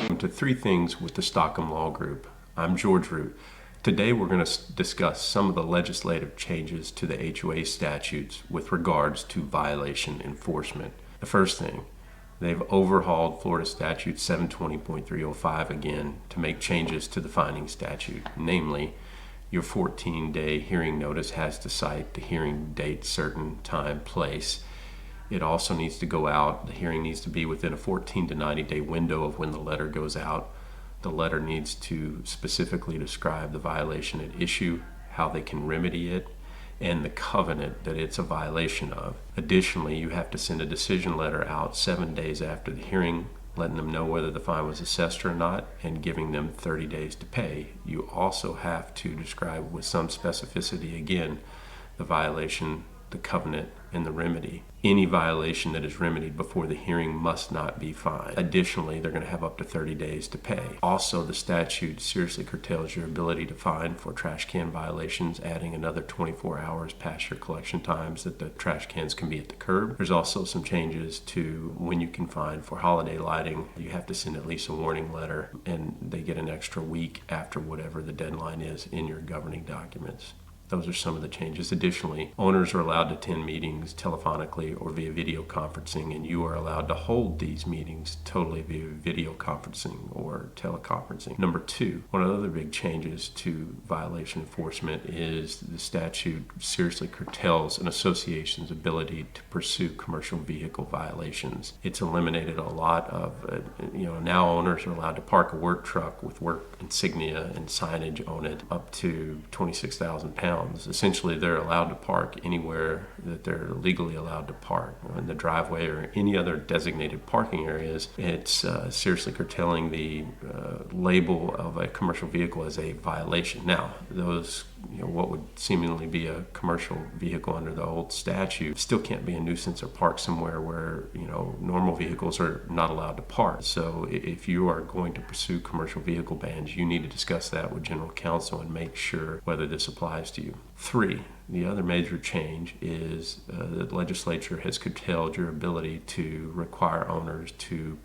Welcome to Three Things with the Stockham Law Group. I'm George Root. Today we're going to discuss some of the legislative changes to the HOA statutes with regards to violation enforcement. The first thing, they've overhauled Florida Statute 720.305 again to make changes to the finding statute. Namely, your 14-day hearing notice has to cite the hearing date, certain time, place. It also needs to go out. The hearing needs to be within a 14 to 90-day window of when the letter goes out. The letter needs to specifically describe the violation at issue, how they can remedy it, and the covenant that it's a violation of. Additionally, you have to send a decision letter out 7 days after the hearing, letting them know whether the fine was assessed or not, and giving them 30 days to pay. You also have to describe with some specificity, again, the violation, the covenant, and the remedy. Any violation that is remedied before the hearing must not be fined. Additionally, they're going to have up to 30 days to pay. Also, the statute seriously curtails your ability to fine for trash can violations, adding another 24 hours past your collection times that the trash cans can be at the curb. There's also some changes to when you can fine for holiday lighting. You have to send at least a warning letter, and they get an extra week after whatever the deadline is in your governing documents. Those are some of the changes. Additionally, owners are allowed to attend meetings telephonically or via video conferencing, and you are allowed to hold these meetings totally via video conferencing or teleconferencing. Number two, one of the other big changes to violation enforcement is the statute seriously curtails an association's ability to pursue commercial vehicle violations. It's eliminated a lot of, now owners are allowed to park a work truck with work insignia and signage on it up to 26,000 pounds. Essentially, they're allowed to park anywhere that they're legally allowed to park, in the driveway or any other designated parking areas. It's seriously curtailing the label of a commercial vehicle as a violation. Now, those, what would seemingly be a commercial vehicle under the old statute still can't be a nuisance or park somewhere where, normal vehicles are not allowed to park. So if you are going to pursue commercial vehicle bans, you need to discuss that with general counsel and make sure whether this applies to you. Three, the other major change is the legislature has curtailed your ability to require owners to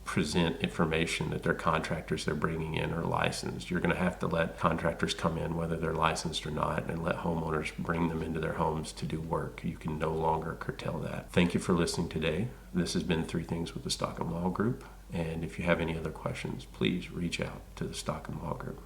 present information that their contractors they're bringing in are licensed. You're going to have to let contractors come in whether they're licensed or not, and let homeowners bring them into their homes to do work. You can no longer curtail that. Thank you for listening today. This has been Three Things with the Stockham Law Group, and if you have any other questions, please reach out to the Stockham Law Group.